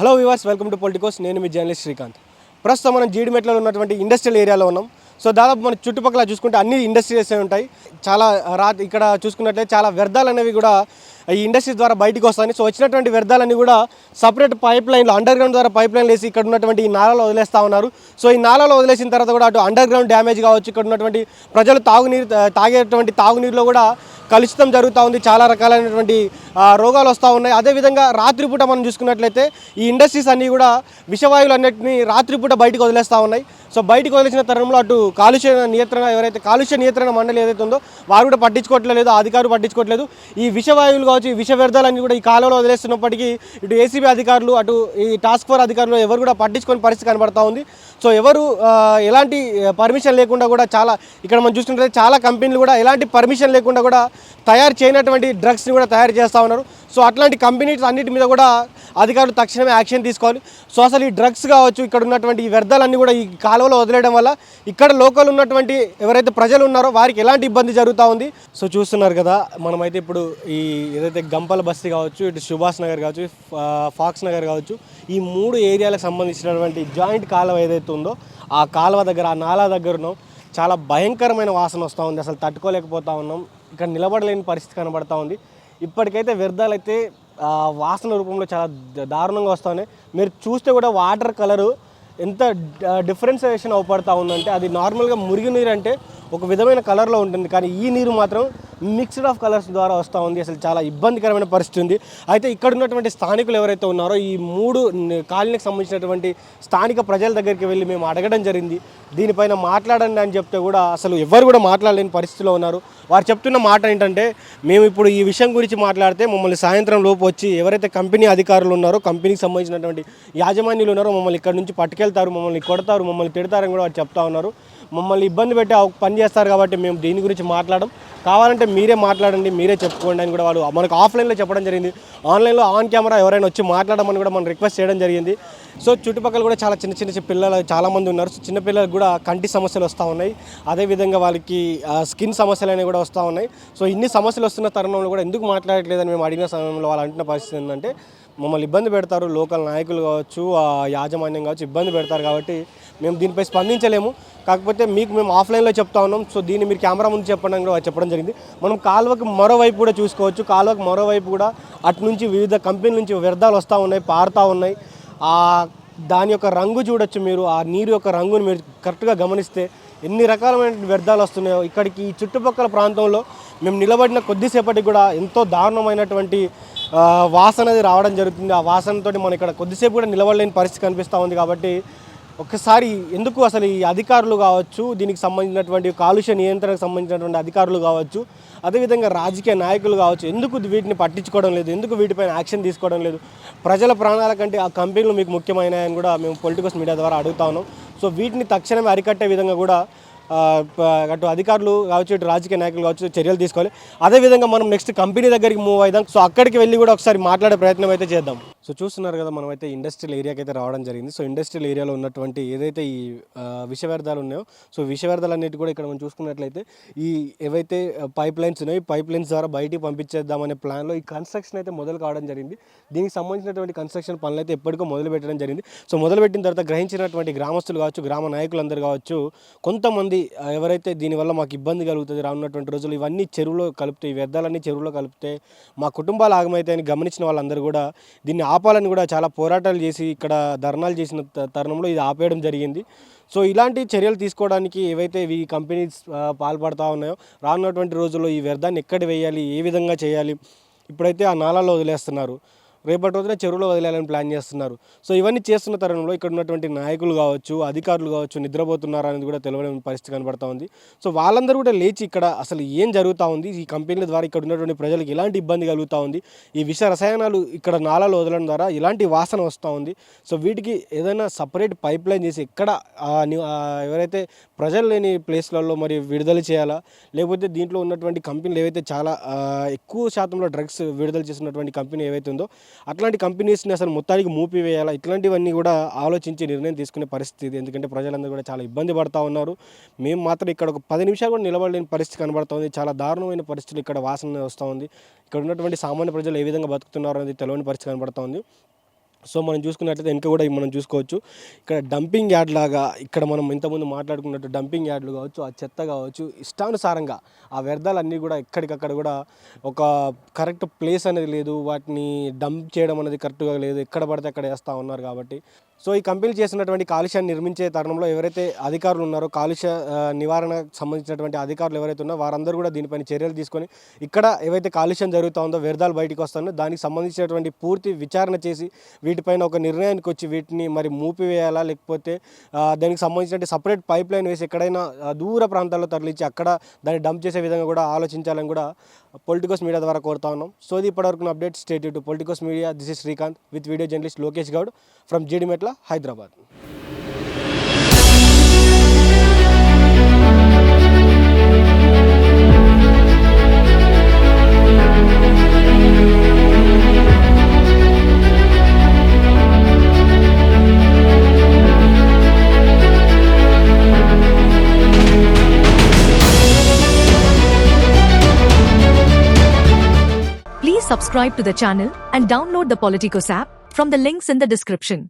Hello viewers, welcome to Politicos. నేను మీ journalist Srikanth. ప్రస్తుతం మనం జీడిమెట్లో ఉన్నటువంటి ఇండస్ట్రియల్ ఏరియాలో ఉన్నాం. సో దాదాపు మన చుట్టుపక్కల చూసుకుంటే అన్ని ఇండస్ట్రీస్ ఉంటాయి. చాలా ఇక్కడ చూసుకున్నట్లయితే చాలా వ్యర్థాలు అనేవి కూడా ఈ ఇండస్ట్రీస్ ద్వారా బయటకు వస్తాయి. సో వచ్చినటువంటి వ్యర్థాలన్నీ కూడా సపరేట్ పైప్ లైన్లో అండర్ గ్రౌండ్ ద్వారా పైప్ లైన్ వేసి ఇక్కడ ఉన్నటువంటి ఈ నాలాలో వదిలేస్తూ ఉన్నారు. సో ఈ నాలాలో వదిలేసిన తర్వాత కూడా అటు అండర్ గ్రౌండ్ డ్యామేజ్ కావచ్చు, ఇక్కడ ఉన్నటువంటి ప్రజలు తాగేటువంటి తాగునీరులో కూడా కలుషితం జరుగుతూ ఉంది. చాలా రకాలైనటువంటి రోగాలు వస్తూ ఉన్నాయి. అదేవిధంగా రాత్రిపూట మనం చూసుకున్నట్లయితే ఈ ఇండస్ట్రీస్ అన్నీ కూడా విషవాయువులు అన్నింటినీ రాత్రిపూట బయటకు వదిలేస్తూ ఉన్నాయి. సో బయటకు వదిలేసిన తరుణంలో అటు కాలుష్య నియంత్రణ మండలి ఏదైతే ఉందో వారు కూడా పట్టించుకోవట్లేదు, అధికారులు పట్టించుకోవట్లేదు. ఈ విషవాయువులు కావచ్చు, ఈ విష వ్యర్థాలన్నీ కూడా ఈ కాలంలో వదిలేస్తున్నప్పటికీ ఇటు ఏసీబీ అధికారులు, అటు ఈ టాస్క్ ఫోర్స్ అధికారులు ఎవరు కూడా పట్టించుకొని పరిస్థితి కనబడతా ఉంది. సో ఎవరు ఎలాంటి పర్మిషన్ లేకుండా కూడా ఇక్కడ మనం చూసుకుంటే చాలా కంపెనీలు కూడా ఎలాంటి పర్మిషన్ లేకుండా కూడా తయారు చేయనటువంటి డ్రగ్స్ని కూడా తయారు చేస్తూ ఉన్నారు. సో అట్లాంటి కంపెనీస్ అన్నిటి మీద కూడా అధికారులు తక్షణమే యాక్షన్ తీసుకోవాలి. సో అసలు ఈ డ్రగ్స్ కావచ్చు, ఇక్కడ ఉన్నటువంటి ఈ వ్యర్థాలన్నీ కూడా ఈ కాలువలో వదిలేయడం వల్ల ఇక్కడ లోకల్ ఉన్నటువంటి ఎవరైతే ప్రజలు ఉన్నారో వారికి ఎలాంటి ఇబ్బంది జరుగుతూ ఉంది. సో చూస్తున్నారు కదా, మనమైతే ఇప్పుడు ఈ ఏదైతే గంపల బస్తీ కావచ్చు, ఇటు సుభాష్ నగర్ కావచ్చు, ఫాక్స్ నగర్ కావచ్చు, ఈ 3 ఏరియాలకు సంబంధించినటువంటి జాయింట్ కాలువ ఏదైతే ఉందో ఆ కాలువ దగ్గర, ఆ నాలా దగ్గర ఉన్నాం. చాలా భయంకరమైన వాసన వస్తూ ఉంది. అసలు తట్టుకోలేకపోతా ఉన్నాం. ఇక్కడ నిలబడలేని పరిస్థితి కనబడతా ఉంది. ఇప్పటికైతే వ్యర్థాలు అయితే వాసన రూపంలో చాలా దారుణంగా వస్తూ ఉన్నాయి. మీరు చూస్తే కూడా వాటర్ కలరు ఎంత డిఫరెన్సియేషన్ అవపడతా ఉందంటే, అది నార్మల్గా మురిగి నీరు అంటే ఒక విధమైన కలర్లో ఉంటుంది, కానీ ఈ నీరు మాత్రం మిక్స్డ్ ఆఫ్ కలర్స్ ద్వారా వస్తూ ఉంది. అసలు చాలా ఇబ్బందికరమైన పరిస్థితి ఉంది. అయితే ఇక్కడ ఉన్నటువంటి స్థానికులు ఎవరైతే ఉన్నారో ఈ 3 కాలనీకి సంబంధించినటువంటి స్థానిక ప్రజల దగ్గరికి వెళ్ళి మేము అడగడం జరిగింది, దీనిపైన మాట్లాడండి అని చెప్తే కూడా అసలు ఎవరు కూడా మాట్లాడలేని పరిస్థితిలో ఉన్నారు. వారు చెప్తున్న మాట ఏంటంటే, మేము ఇప్పుడు ఈ విషయం గురించి మాట్లాడితే మమ్మల్ని సాయంత్రం లోపు వచ్చి ఎవరైతే కంపెనీ అధికారులు ఉన్నారో, కంపెనీకి సంబంధించినటువంటి యాజమాన్యులు ఉన్నారో మమ్మల్ని ఇక్కడ నుంచి పట్టుకెళ్తారు, మమ్మల్ని కొడతారు, మమ్మల్ని తిడతారని కూడా వారు చెప్తా ఉన్నారు. మమ్మల్ని ఇబ్బంది పెట్టి పని చేస్తారు కాబట్టి మేము దీని గురించి మాట్లాడడం, కావాలంటే మీరే మాట్లాడండి, మీరే చెప్పుకోండి అని కూడా వాళ్ళు మనకు ఆఫ్లైన్లో చెప్పడం జరిగింది. ఆన్లైన్లో ఆన్ కెమెరా ఎవరైనా వచ్చి మాట్లాడమని కూడా మనం రిక్వెస్ట్ చేయడం జరిగింది. సో చుట్టుపక్కల కూడా చాలా చిన్న పిల్లలు చాలామంది ఉన్నారు. సో చిన్నపిల్లలకు కూడా కంటి సమస్యలు వస్తూ ఉన్నాయి. అదేవిధంగా వాళ్ళకి స్కిన్ సమస్యలు అనేవి కూడా వస్తూ ఉన్నాయి. సో ఇన్ని సమస్యలు వస్తున్న తరుణంలో కూడా ఎందుకు మాట్లాడట్లేదని మేము అడిగిన సమయంలో వాళ్ళు అంటున్న పరిస్థితి ఏంటంటే, మమ్మల్ని ఇబ్బంది పెడతారు, లోకల్ నాయకులు కావచ్చు, యాజమాన్యం కావచ్చు, ఇబ్బంది పెడతారు కాబట్టి మేము దీనిపై స్పందించలేము, కాకపోతే మీకు మేము ఆఫ్లైన్లో చెప్తా ఉన్నాం. సో దీన్ని మీరు కెమెరా ముందు చెప్పడం జరిగింది. మనం కాలువకు మరోవైపు కూడా చూసుకోవచ్చు. కాలువకు మరోవైపు కూడా అటు నుంచి వివిధ కంపెనీల నుంచి వ్యర్థాలు వస్తూ ఉన్నాయి, పారుతూ ఉన్నాయి. దాని యొక్క రంగు చూడొచ్చు మీరు, ఆ నీరు యొక్క రంగుని మీరు కరెక్ట్గా గమనిస్తే ఎన్ని రకాలమైన వ్యర్థాలు వస్తున్నాయో. ఇక్కడికి ఈ చుట్టుపక్కల ప్రాంతంలో మేము నిలబడిన కొద్దిసేపటికి కూడా ఎంతో దారుణమైనటువంటి వాసన అనేది రావడం జరుగుతుంది. ఆ వాసనతో మనం ఇక్కడ కొద్దిసేపు కూడా నిలబడలేని పరిస్థితి కనిపిస్తూ ఉంది. కాబట్టి ఒక్కసారి ఎందుకు అసలు ఈ అధికారులు కావచ్చు, దీనికి సంబంధించినటువంటి కాలుష్య నియంత్రణకు సంబంధించినటువంటి అధికారులు కావచ్చు, అదేవిధంగా రాజకీయ నాయకులు కావచ్చు, ఎందుకు వీటిని పట్టించుకోవడం లేదు, ఎందుకు వీటిపైన యాక్షన్ తీసుకోవడం లేదు? ప్రజల ప్రాణాల కంటే ఆ కంపెనీలు మీకు ముఖ్యమైనని కూడా మేము పొలిటికోస్ మీడియా ద్వారా అడుగుతా ఉన్నాం. సో వీటిని తక్షణమే అరికట్టే విధంగా కూడా అటు అధికారులు కావచ్చు, ఇటు రాజకీయ నాయకులు కావచ్చు చర్యలు తీసుకోవాలి. అదేవిధంగా మనం నెక్స్ట్ కంపెనీ దగ్గరికి మూవ్ అవుదాం. సో అక్కడికి వెళ్ళి కూడా ఒకసారి మాట్లాడే ప్రయత్నం అయితే చేద్దాం. సో చూస్తున్నారు కదా, మనం అయితే ఇండస్ట్రియల్ ఏరియాకి అయితే రావడం జరిగింది. సో ఇండస్ట్రియల్ ఏరియాలో ఉన్నటువంటి ఏదైతే ఈ విష వ్యర్థాలు ఉన్నాయో, సో విష వ్యర్థాలు అన్నిటి కూడా ఇక్కడ మనం చూసుకున్నట్లయితే ఈ ఏవైతే పైప్ లైన్స్ ఉన్నాయో, ఈ పైప్ లైన్స్ ద్వారా బయటికి పంపించేద్దామనే ప్లాన్లో ఈ కన్స్ట్రక్షన్ అయితే మొదలు కావడం జరిగింది. దీనికి సంబంధించినటువంటి కన్స్ట్రక్షన్ పనులు అయితే ఎప్పటికో మొదలు పెట్టడం జరిగింది. సో మొదలుపెట్టిన తర్వాత గ్రహించినటువంటి గ్రామస్తులు కావచ్చు, గ్రామ నాయకులందరూ కావచ్చు, కొంతమంది ఎవరైతే దీనివల్ల మాకు ఇబ్బంది కలుగుతుంది రానున్నటువంటి రోజులు, ఇవన్నీ చెరువులో కలిపితే, ఈ వ్యర్థాలన్నీ చెరువులో కలిపితే మా కుటుంబాలు ఆగమైతాయని గమనించిన వాళ్ళందరూ కూడా దీన్ని ఆపాలని కూడా చాలా పోరాటాలు చేసి ఇక్కడ ధర్నాలు చేసిన తరుణంలో ఇది ఆపేయడం జరిగింది. సో ఇలాంటి చర్యలు తీసుకోవడానికి ఏవైతే ఈ కంపెనీస్ పాల్పడుతూ ఉన్నాయో, రానున్నటువంటి రోజుల్లో ఈ వ్యర్థాన్ని ఎక్కడ వేయాలి, ఏ విధంగా చేయాలి, ఇప్పుడైతే ఆ నాలాలో వదిలేస్తున్నారు, రేపటి రోజున చెరువులో వదిలేయాలని ప్లాన్ చేస్తున్నారు. సో ఇవన్నీ చేస్తున్న తరుణంలో ఇక్కడ ఉన్నటువంటి నాయకులు కావచ్చు, అధికారులు కావచ్చు నిద్రపోతున్నారు అనేది కూడా తెలియని పరిస్థితి కనబడుతూ ఉంది. సో వాళ్ళందరూ కూడా లేచి ఇక్కడ అసలు ఏం జరుగుతూ ఉంది, ఈ కంపెనీల ద్వారా ఇక్కడ ఉన్నటువంటి ప్రజలకు ఎలాంటి ఇబ్బంది కలుగుతూ ఉంది, ఈ విష రసాయనాలు ఇక్కడ నాలాలో వదలడం ద్వారా ఇలాంటి వాసన వస్తూ ఉంది. సో వీటికి ఏదైనా సపరేట్ పైప్ లైన్ చేసి ఎక్కడ ఎవరైతే ప్రజలు లేని ప్లేస్లలో మరి విడుదల చేయాలా, లేకపోతే దీంట్లో ఉన్నటువంటి కంపెనీలు ఏవైతే చాలా ఎక్కువ శాతంలో డ్రగ్స్ విడుదల చేసినటువంటి కంపెనీ ఏవైతే ఉందో అట్లాంటి కంపెనీస్ని అసలు మొత్తానికి మూపివేయాలా, ఇట్లాంటివన్నీ కూడా ఆలోచించి నిర్ణయం తీసుకునే పరిస్థితి. ఎందుకంటే ప్రజలందరూ కూడా చాలా ఇబ్బంది పడుతూ ఉన్నారు. మేము మాత్రం ఇక్కడ ఒక 10 నిమిషాలు కూడా నిలబడలేని పరిస్థితి కనబడుతుంది. చాలా దారుణమైన పరిస్థితులు ఇక్కడ వాసన వస్తూ ఉంది. ఇక్కడ ఉన్నటువంటి సామాన్య ప్రజలు ఏ విధంగా బతుకుతున్నారు అనేది తెలియని పరిస్థితి కనబడుతూ ఉంది. సో మనం చూసుకున్నట్లయితే వెనక కూడా మనం చూసుకోవచ్చు. ఇక్కడ డంపింగ్ యార్డ్ లాగా, ఇక్కడ మనం ఇంతకుముందు మాట్లాడుకున్నట్టు డంపింగ్ యార్డ్లు కావచ్చు, ఆ చెత్త కావచ్చు, ఇష్టానుసారంగా ఆ వ్యర్థాలన్నీ కూడా ఎక్కడికక్కడ కూడా ఒక కరెక్ట్ ప్లేస్ అనేది లేదు, వాటిని డంప్ చేయడం అనేది కరెక్ట్గా లేదు, ఎక్కడ పడితే అక్కడ వేస్తూ ఉన్నారు. కాబట్టి సో ఈ కంపెనీ చేసినటువంటి కాలుష్యాన్ని నిర్మించే తరుణంలో ఎవరైతే అధికారులు ఉన్నారో, కాలుష్య నివారణకు సంబంధించినటువంటి అధికారులు ఎవరైతే ఉన్నారో వారందరూ కూడా దీనిపైన చర్యలు తీసుకొని ఇక్కడ ఏవైతే కాలుష్యం జరుగుతూ ఉందో, వ్యర్థాలు బయటికి వస్తుందో దానికి సంబంధించినటువంటి పూర్తి విచారణ చేసి వీటిపైన ఒక నిర్ణయానికి వచ్చి వీటిని మరి మూపివేయాలా, లేకపోతే దానికి సంబంధించిన సపరేట్ పైప్ లైన్ వేసి ఎక్కడైనా దూర ప్రాంతాల్లో తరలించి అక్కడ దాన్ని డంప్ చేసే విధంగా కూడా ఆలోచించాలని కూడా పొలిటికోస్ మీడియా ద్వారా కోరుతా ఉన్నాం. సో ఇది ఇప్పటివరకు update. Stay tune to Politicos media. This is Srikanth with video journalist Lokesh Goud from Jeedimetla, Hyderabad. Please subscribe to the channel and download the Politicos app from the links in the description.